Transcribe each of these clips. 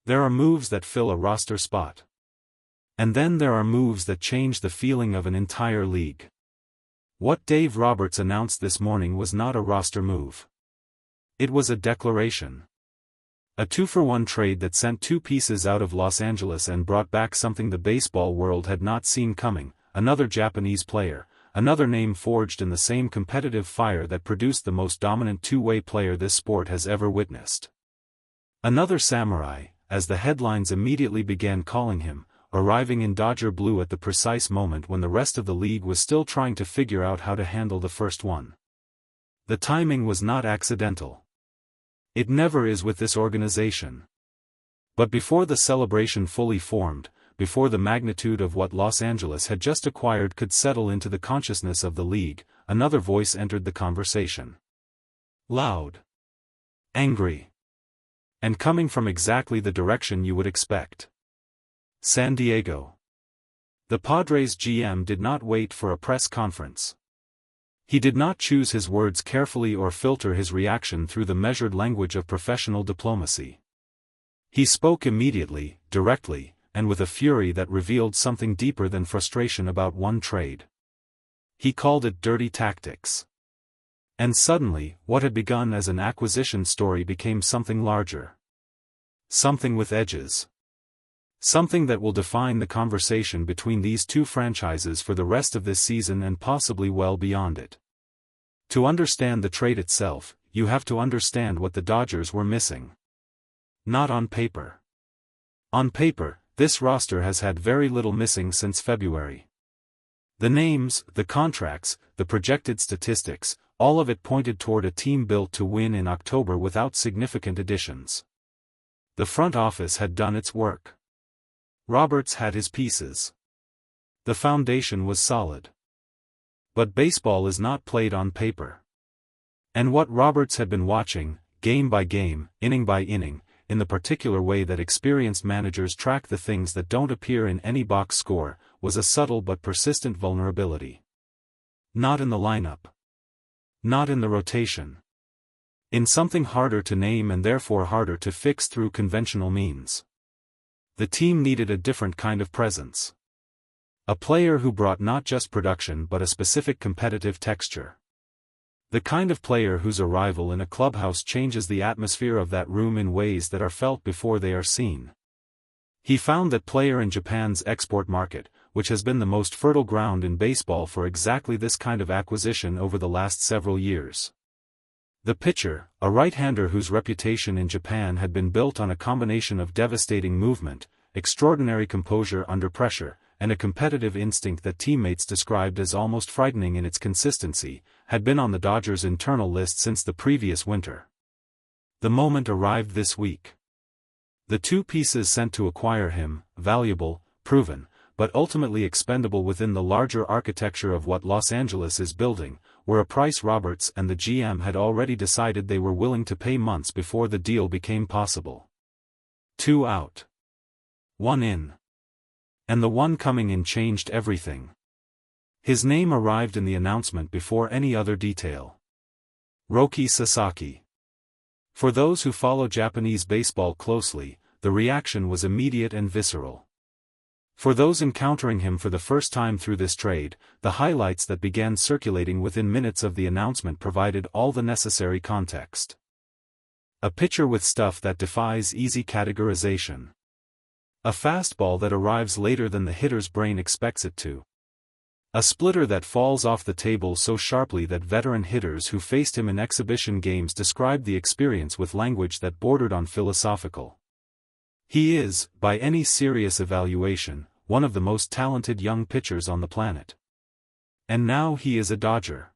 There are moves that fill a roster spot. And then there are moves that change the feeling of an entire league. What Dave Roberts announced this morning was not a roster move. It was a declaration. A 2-for-1 trade that sent two pieces out of Los Angeles and brought back something the baseball world had not seen coming, another Japanese player, another name forged in the same competitive fire that produced the most dominant two-way player this sport has ever witnessed. Another samurai, as the headlines immediately began calling him, arriving in Dodger blue at the precise moment when the rest of the league was still trying to figure out how to handle the first one. The timing was not accidental. It never is with this organization. But before the celebration fully formed, before the magnitude of what Los Angeles had just acquired could settle into the consciousness of the league, another voice entered the conversation. Loud. Angry. And coming from exactly the direction you would expect. San Diego. The Padres GM did not wait for a press conference. He did not choose his words carefully or filter his reaction through the measured language of professional diplomacy. He spoke immediately, directly, and with a fury that revealed something deeper than frustration about one trade. He called it dirty tactics. And suddenly, what had begun as an acquisition story became something larger. Something with edges. Something that will define the conversation between these two franchises for the rest of this season and possibly well beyond it. To understand the trade itself, you have to understand what the Dodgers were missing. Not on paper. On paper, this roster has had very little missing since February. The names, the contracts, the projected statistics, all of it pointed toward a team built to win in October without significant additions. The front office had done its work. Roberts had his pieces. The foundation was solid. But baseball is not played on paper. And what Roberts had been watching, game by game, inning by inning, in the particular way that experienced managers track the things that don't appear in any box score, was a subtle but persistent vulnerability. Not in the lineup. Not in the rotation. In something harder to name and therefore harder to fix through conventional means. The team needed a different kind of presence. A player who brought not just production but a specific competitive texture. The kind of player whose arrival in a clubhouse changes the atmosphere of that room in ways that are felt before they are seen. He found that player in Japan's export market, which has been the most fertile ground in baseball for exactly this kind of acquisition over the last several years. The pitcher, a right-hander whose reputation in Japan had been built on a combination of devastating movement, extraordinary composure under pressure, and a competitive instinct that teammates described as almost frightening in its consistency, had been on the Dodgers' internal list since the previous winter. The moment arrived this week. The two pieces sent to acquire him, valuable, proven, but ultimately expendable within the larger architecture of what Los Angeles is building, were a price Roberts and the GM had already decided they were willing to pay months before the deal became possible. 2 out. 1 in. And the one coming in changed everything. His name arrived in the announcement before any other detail. Roki Sasaki. For those who follow Japanese baseball closely, the reaction was immediate and visceral. For those encountering him for the first time through this trade, the highlights that began circulating within minutes of the announcement provided all the necessary context. A pitcher with stuff that defies easy categorization. A fastball that arrives later than the hitter's brain expects it to. A splitter that falls off the table so sharply that veteran hitters who faced him in exhibition games described the experience with language that bordered on philosophical. He is, by any serious evaluation, one of the most talented young pitchers on the planet. And now he is a Dodger.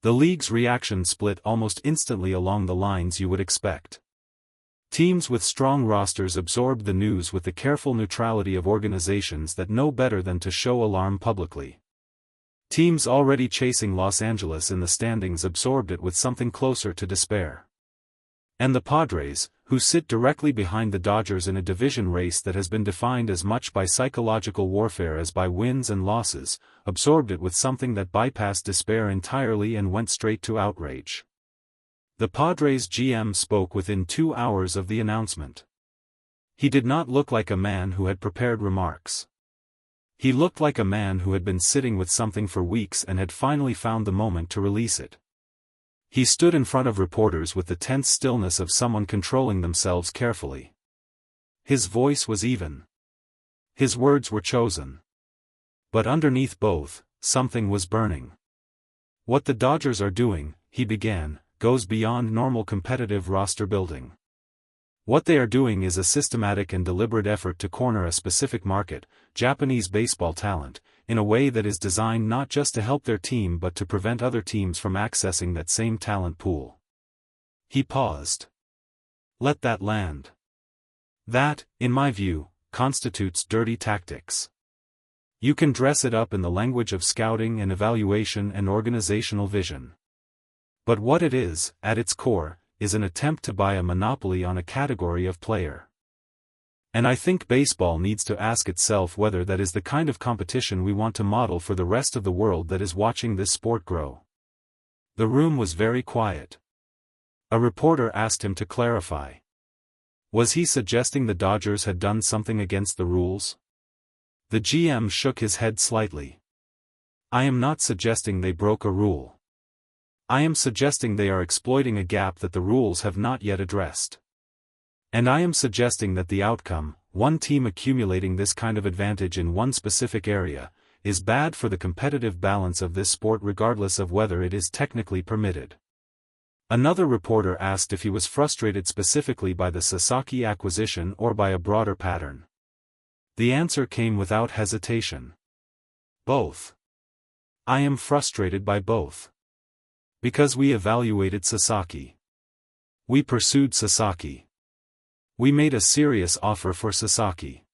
The league's reaction split almost instantly along the lines you would expect. Teams with strong rosters absorbed the news with the careful neutrality of organizations that know better than to show alarm publicly. Teams already chasing Los Angeles in the standings absorbed it with something closer to despair. And the Padres, who sit directly behind the Dodgers in a division race that has been defined as much by psychological warfare as by wins and losses, absorbed it with something that bypassed despair entirely and went straight to outrage. The Padres GM spoke within 2 hours of the announcement. He did not look like a man who had prepared remarks. He looked like a man who had been sitting with something for weeks and had finally found the moment to release it. He stood in front of reporters with the tense stillness of someone controlling themselves carefully. His voice was even. His words were chosen. But underneath both, something was burning. What the Dodgers are doing, he began, goes beyond normal competitive roster building. What they are doing is a systematic and deliberate effort to corner a specific market, Japanese baseball talent, in a way that is designed not just to help their team but to prevent other teams from accessing that same talent pool. He paused. Let that land. That, in my view, constitutes dirty tactics. You can dress it up in the language of scouting and evaluation and organizational vision. But what it is, at its core, is an attempt to buy a monopoly on a category of player. And I think baseball needs to ask itself whether that is the kind of competition we want to model for the rest of the world that is watching this sport grow. The room was very quiet. A reporter asked him to clarify. Was he suggesting the Dodgers had done something against the rules? The GM shook his head slightly. I am not suggesting they broke a rule. I am suggesting they are exploiting a gap that the rules have not yet addressed. And I am suggesting that the outcome, one team accumulating this kind of advantage in one specific area, is bad for the competitive balance of this sport regardless of whether it is technically permitted. Another reporter asked if he was frustrated specifically by the Sasaki acquisition or by a broader pattern. The answer came without hesitation. Both. I am frustrated by both. Because we evaluated Sasaki. We pursued Sasaki. We made a serious offer for Sasaki.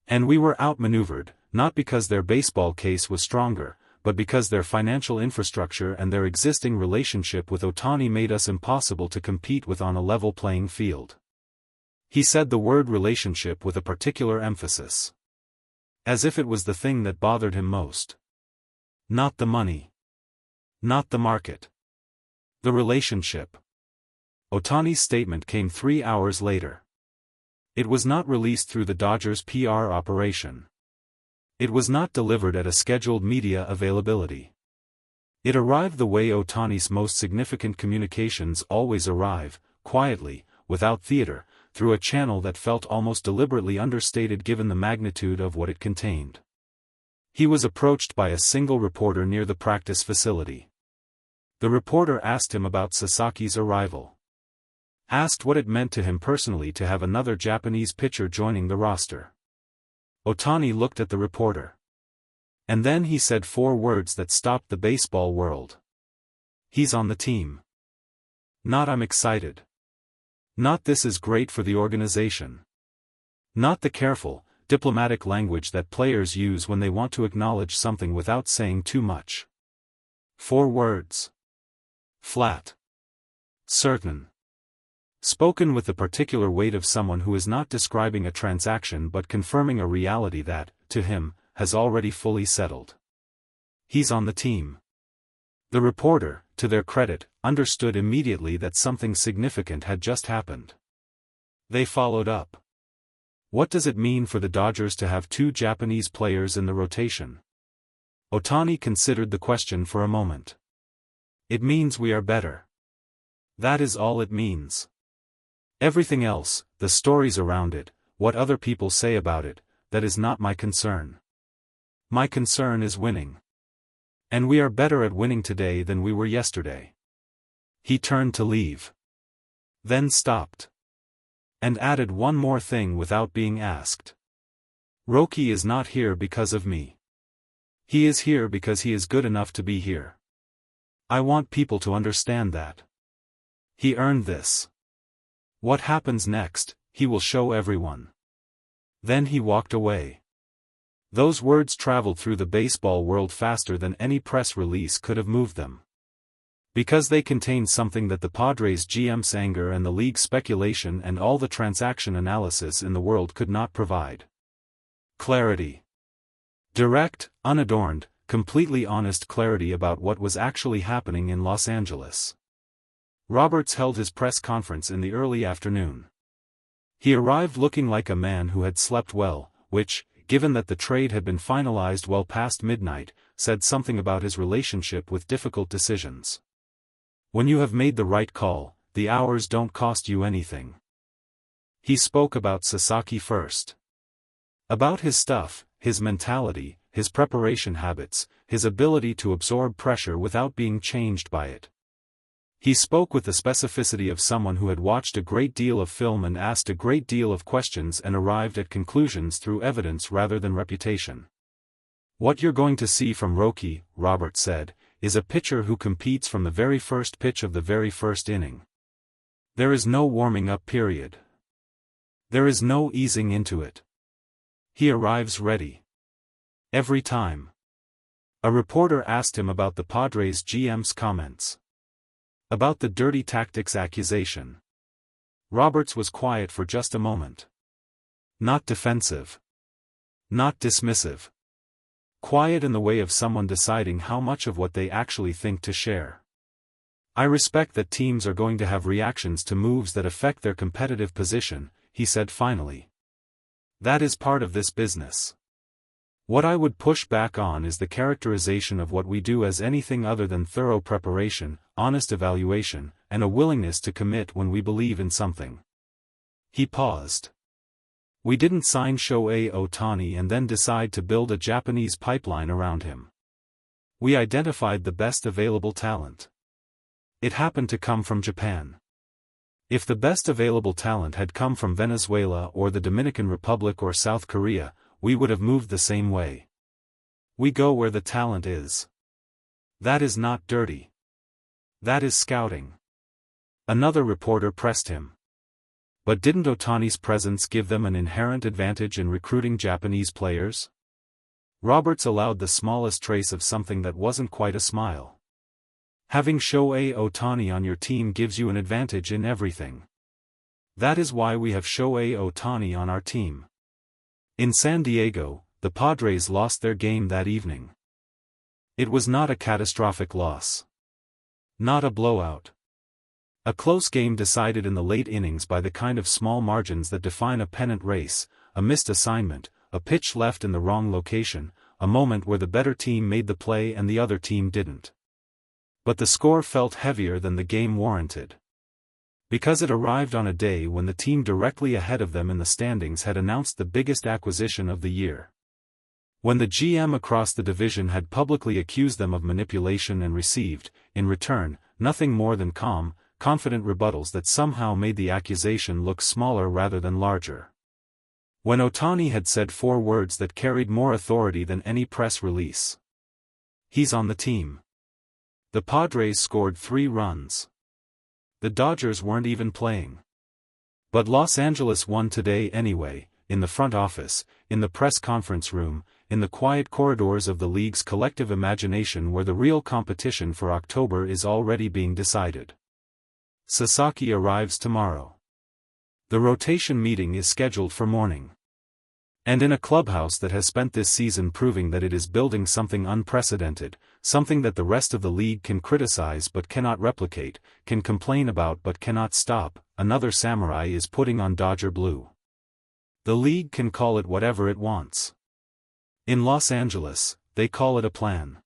And we were outmaneuvered, not because their baseball case was stronger, but because their financial infrastructure and their existing relationship with Ohtani made us impossible to compete with on a level playing field. He said the word relationship with a particular emphasis. As if it was the thing that bothered him most. Not the money. Not the market. The relationship. Ohtani's statement came 3 hours later. It was not released through the Dodgers' PR operation. It was not delivered at a scheduled media availability. It arrived the way Ohtani's most significant communications always arrive, quietly, without theater, through a channel that felt almost deliberately understated given the magnitude of what it contained. He was approached by a single reporter near the practice facility. The reporter asked him about Sasaki's arrival. Asked what it meant to him personally to have another Japanese pitcher joining the roster. Ohtani looked at the reporter. And then he said 4 words that stopped the baseball world. He's on the team. Not I'm excited. Not this is great for the organization. Not the careful, diplomatic language that players use when they want to acknowledge something without saying too much. 4 words. Flat. Certain. Spoken with the particular weight of someone who is not describing a transaction but confirming a reality that, to him, has already fully settled. He's on the team. The reporter, to their credit, understood immediately that something significant had just happened. They followed up. What does it mean for the Dodgers to have 2 Japanese players in the rotation? Ohtani considered the question for a moment. It means we are better. That is all it means. Everything else, the stories around it, what other people say about it, that is not my concern. My concern is winning. And we are better at winning today than we were yesterday. He turned to leave. Then stopped. And added one more thing without being asked. Roki is not here because of me. He is here because he is good enough to be here. I want people to understand that. He earned this. What happens next, he will show everyone. Then he walked away. Those words traveled through the baseball world faster than any press release could have moved them. Because they contained something that the Padres GM's anger and the league's speculation and all the transaction analysis in the world could not provide. Clarity. Direct, unadorned, completely honest clarity about what was actually happening in Los Angeles. Roberts held his press conference in the early afternoon. He arrived looking like a man who had slept well, which, given that the trade had been finalized well past midnight, said something about his relationship with difficult decisions. When you have made the right call, the hours don't cost you anything. He spoke about Sasaki first. About his stuff, his mentality, his preparation habits, his ability to absorb pressure without being changed by it. He spoke with the specificity of someone who had watched a great deal of film and asked a great deal of questions and arrived at conclusions through evidence rather than reputation. What you're going to see from Roki, Robert said, is a pitcher who competes from the very first pitch of the very first inning. There is no warming up period. There is no easing into it. He arrives ready. Every time. A reporter asked him about the Padres GM's comments. About the dirty tactics accusation. Roberts was quiet for just a moment. Not defensive. Not dismissive. Quiet in the way of someone deciding how much of what they actually think to share. I respect that teams are going to have reactions to moves that affect their competitive position, he said finally. That is part of this business. What I would push back on is the characterization of what we do as anything other than thorough preparation, honest evaluation, and a willingness to commit when we believe in something. He paused. We didn't sign Shohei Ohtani and then decide to build a Japanese pipeline around him. We identified the best available talent. It happened to come from Japan. If the best available talent had come from Venezuela or the Dominican Republic or South Korea, we would have moved the same way. We go where the talent is. That is not dirty. That is scouting. Another reporter pressed him. But didn't Ohtani's presence give them an inherent advantage in recruiting Japanese players? Roberts allowed the smallest trace of something that wasn't quite a smile. Having Shohei Ohtani on your team gives you an advantage in everything. That is why we have Shohei Ohtani on our team. In San Diego, the Padres lost their game that evening. It was not a catastrophic loss. Not a blowout. A close game decided in the late innings by the kind of small margins that define a pennant race, a missed assignment, a pitch left in the wrong location, a moment where the better team made the play and the other team didn't. But the score felt heavier than the game warranted. Because it arrived on a day when the team directly ahead of them in the standings had announced the biggest acquisition of the year. When the GM across the division had publicly accused them of manipulation and received, in return, nothing more than calm, confident rebuttals that somehow made the accusation look smaller rather than larger. When Ohtani had said 4 words that carried more authority than any press release. He's on the team. The Padres scored 3 runs. The Dodgers weren't even playing. But Los Angeles won today anyway, in the front office, in the press conference room, in the quiet corridors of the league's collective imagination where the real competition for October is already being decided. Sasaki arrives tomorrow. The rotation meeting is scheduled for morning. And in a clubhouse that has spent this season proving that it is building something unprecedented, something that the rest of the league can criticize but cannot replicate, can complain about but cannot stop, another samurai is putting on Dodger blue. The league can call it whatever it wants. In Los Angeles, they call it a plan.